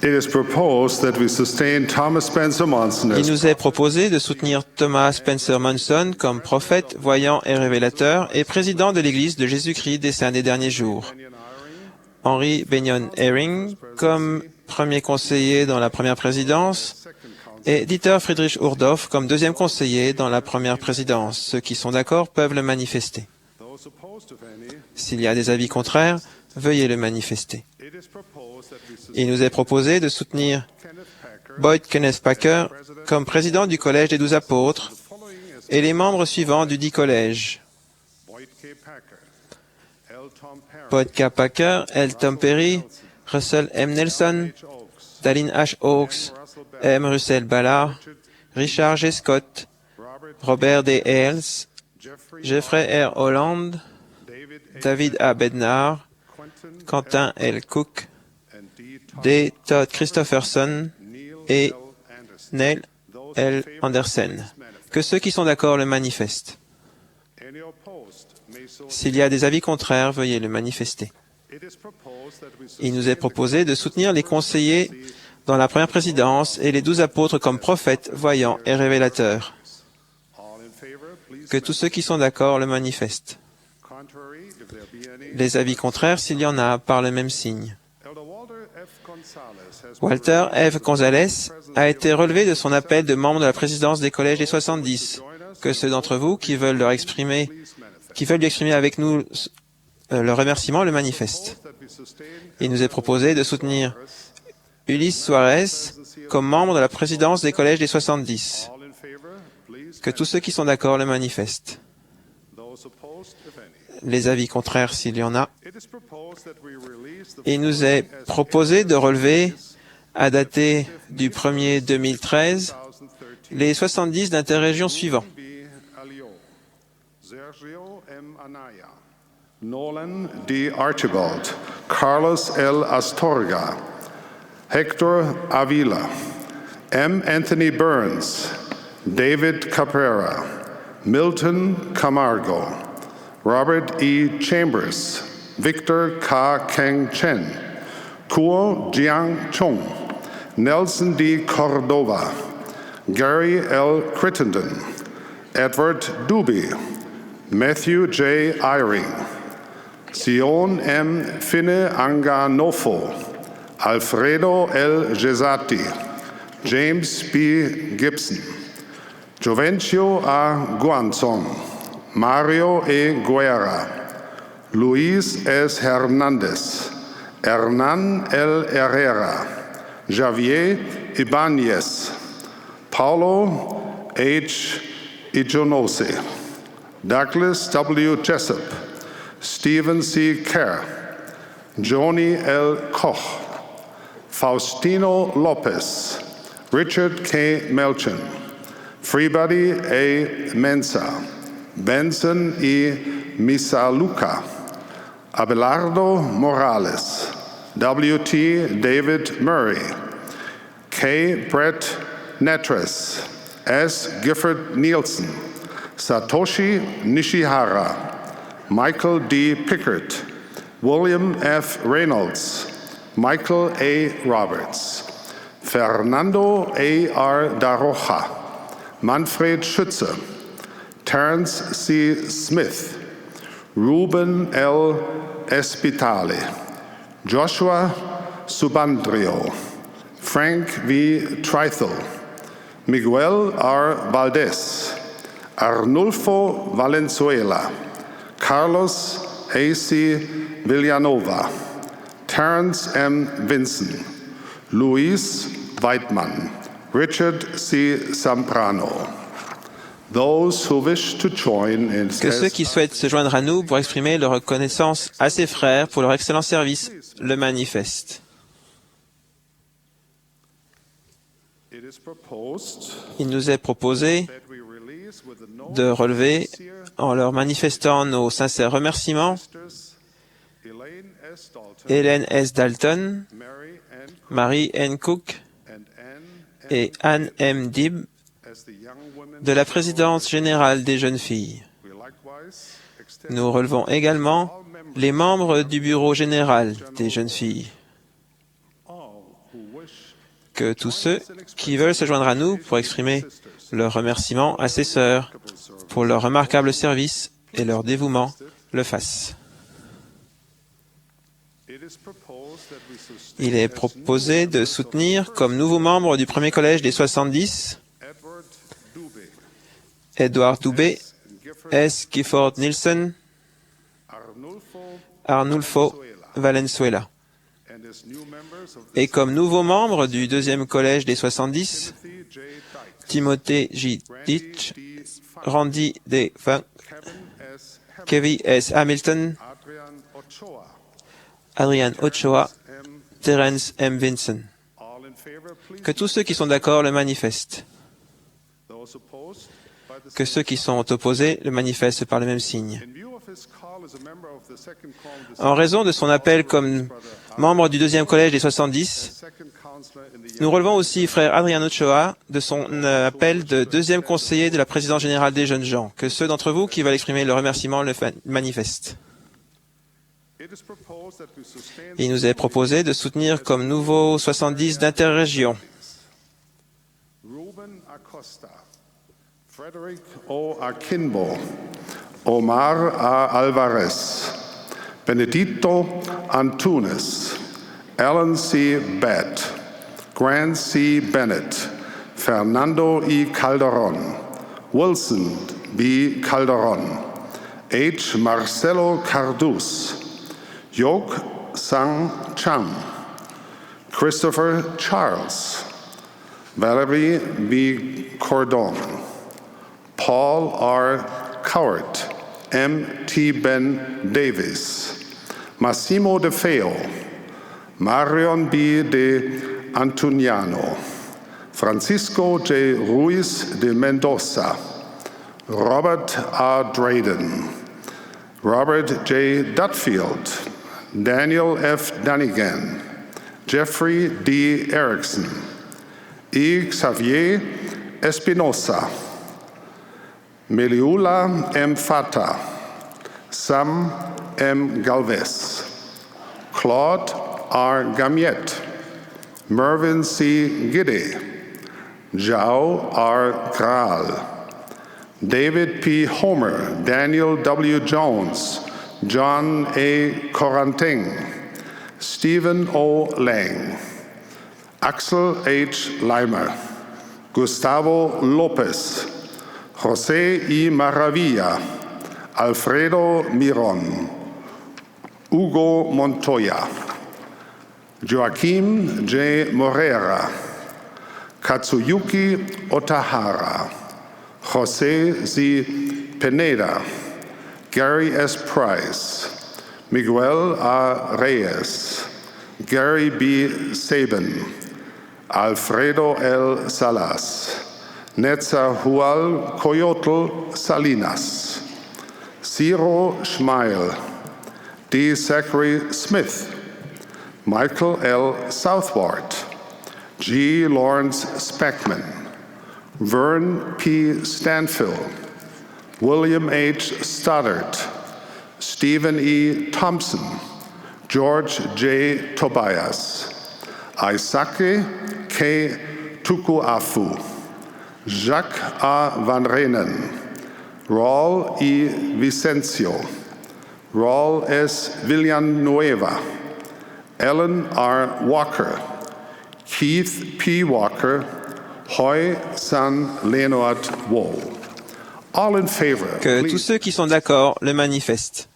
It is proposed that we sustain Thomas Spencer Monson Il as nous est proposé de soutenir Thomas Spencer Monson comme prophète, voyant et révélateur et président de l'Église de Jésus-Christ des Saints des derniers jours. Henry Benyon Eyring comme premier conseiller dans la première présidence et Dieter Friedrich Uhrendorf comme deuxième conseiller dans la première présidence. Ceux qui sont d'accord peuvent le manifester. S'il y a des avis contraires, veuillez le manifester. Il nous est proposé de soutenir Boyd Kenneth Packer comme président du Collège des 12 apôtres et les membres suivants du dit collège. Boyd K. Packer, L. Tom Perry, Russell M. Nelson, Dallin H. Oaks, M. Russell Ballard, Richard G. Scott, Robert D. Hales, Jeffrey R. Holland, David A. Bednar, Quentin L. Cook, D. Todd Christopherson et Neil L. Anderson. Que ceux qui sont d'accord le manifestent. S'il y a des avis contraires, veuillez le manifester. Il nous est proposé de soutenir les conseillers dans la première présidence et les 12 apôtres comme prophètes, voyants et révélateurs. Que tous ceux qui sont d'accord le manifestent. Les avis contraires, s'il y en a, par le même signe. Walter F. Gonzalez a été relevé de son appel de membre de la présidence des collèges des 70. Que ceux d'entre vous qui veulent lui exprimer avec nous le remerciement le manifestent. Il nous est proposé de soutenir Ulysse Suarez comme membre de la présidence des collèges des 70. Que tous ceux qui sont d'accord le manifestent. Les avis contraires s'il y en a. Il nous est proposé de relever, à dater du 1er 2013, les 70 d'interrégion suivants. Nolan D. Archibald, Carlos L. Astorga, Hector Avila, M. Anthony Burns, David Caprera, Milton Camargo, Robert E. Chambers, Victor K. Keng Chen, Kuo Jiang Chung, Nelson D. Cordova, Gary L. Crittenden, Edward Duby, Matthew J. Eyring, Sion M. Finne Anganofo, Alfredo L. Gesati, James B. Gibson, Jovencio A. Guanzon, Mario E. Guerra, Luis S. Hernandez, Hernan L. Herrera, Javier Ibanez, Paulo H. Ijonose, Douglas W. Jessup, Stephen C. Kerr, Joni L. Koch, Faustino Lopez, Richard K. Melchin, Freebody A. Mensa, Benson E. Misaluka, Abelardo Morales, W.T. David Murray, K. Brett Netres, S. Gifford Nielsen, Satoshi Nishihara, Michael D. Pickert, William F. Reynolds, Michael A. Roberts, Fernando A. R. Daroja, Manfred Schütze, Terence C. Smith, Ruben L. Espitale, Joshua Subandrio, Frank V. Trithel, Miguel R. Valdez, Arnulfo Valenzuela, Carlos A.C. Villanova, Terence M. Vinson, Luis Weidmann, Richard C. Zambrano. Those who wish to join in Que ceux qui souhaitent se joindre à nous pour exprimer leur reconnaissance à ses frères pour leur excellent service le manifestent. Il nous est proposé de relever, en leur manifestant nos sincères remerciements, Hélène S. Dalton, Mary N. Cook et Anne M. Dibb de la présidence générale des jeunes filles. Nous relevons également les membres du bureau général des jeunes filles. que tous ceux qui veulent se joindre à nous pour exprimer leur remerciement à ces sœurs pour leur remarquable service et leur dévouement le fassent. Il est proposé de soutenir comme nouveau membre du premier collège des 70 Edward Dubé, S. Gifford Nielsen, Arnulfo Valenzuela. Et comme nouveau membre du deuxième collège des 70, Timothée J. Ditch, Randy D. Funk, Kevin S. Hamilton, Adrian Ochoa, Terence M. Vinson. Que tous ceux qui sont d'accord le manifestent. Que ceux qui sont opposés le manifestent par le même signe. En raison de son appel comme membre du deuxième collège des 70, nous relevons aussi frère Adrian Ochoa de son appel de deuxième conseiller de la présidence générale des jeunes gens. Que ceux d'entre vous qui veulent exprimer leur remerciement le manifestent. Il nous est proposé de soutenir comme nouveau 70 d'interrégion. Frederick O. Akinbo, Omar A. Alvarez, Benedito Antunes, Alan C. Bett, Grant C. Bennett, Fernando E. Calderon, Wilson B. Calderon, H. Marcelo Cardus, Yok Sang Cham, Christopher Charles, Valerie B. Cordon, Paul R. Cowart, M. T. Ben Davis, Massimo De Feo, Marion B. de Antuniano, Francisco J. Ruiz de Mendoza, Robert R. Drayden, Robert J. Dutfield, Daniel F. Dunnigan, Jeffrey D. Erickson, E. Xavier Espinosa, Meliula M. Fata, Sam M. Galvez, Claude R. Gamiet, Mervyn C. Gidde, Zhao R. Graal, David P. Homer, Daniel W. Jones, John A. Coranting, Stephen O. Lang, Axel H. Leimer, Gustavo Lopez, José I. Maravilla, Alfredo Miron, Hugo Montoya, Joaquim J. Morera, Katsuyuki Otahara, José Z. Pineda, Gary S. Price, Miguel A. Reyes, Gary B. Sabin, Alfredo L. Salas, Netzahual Coyotl Salinas, Ciro Schmeil, D. Zachary Smith, Michael L. Southward, G. Lawrence Speckman, Vern P. Stanfill, William H. Stoddard, Stephen E. Thompson, George J. Tobias, Isake K. Tukuafu, Jacques A. Van Renen, Raul E. Vicencio, Raul S. Villanueva, Ellen R. Walker, Keith P. Walker, Hoy San Leonard Wall. All in favor, Que please. tous ceux qui sont d'accord le manifestent.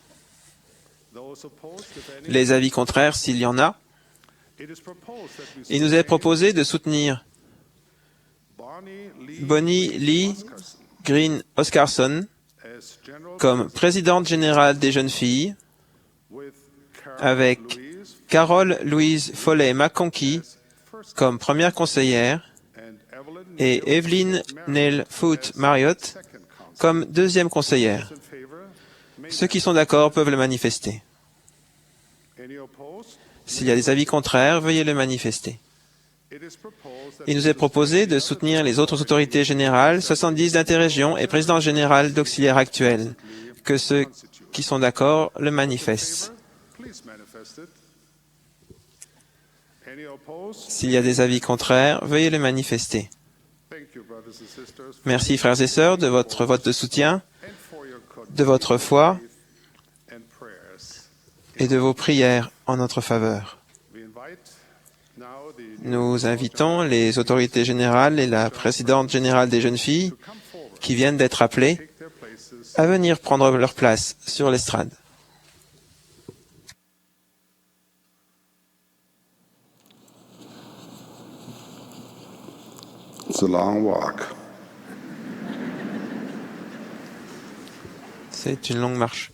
Les avis contraires, s'il y en a, il nous est proposé de soutenir Bonnie Lee Green Oscarson comme présidente générale des jeunes filles, avec Carole Louise Follet McConkie comme première conseillère et Evelyn Neil Foote Marriott comme deuxième conseillère. Ceux qui sont d'accord peuvent le manifester. S'il y a des avis contraires, veuillez le manifester. Il nous est proposé de soutenir les autres autorités générales, 70 d'interrégion et président général d'auxiliaires actuels. Que ceux qui sont d'accord le manifestent. Any opposed? S'il y a des avis contraires, veuillez les manifester. Thank you, brothers and sisters, Merci, frères et sœurs, de votre vote de soutien, and for your de votre foi and prayers. et de vos prières en notre faveur. We invite now the Nous invitons les autorités générales et la présidente générale des jeunes filles come forward, qui viennent d'être appelées take their places. à venir prendre leur place sur l'estrade. It's a long walk. C'est une longue marche.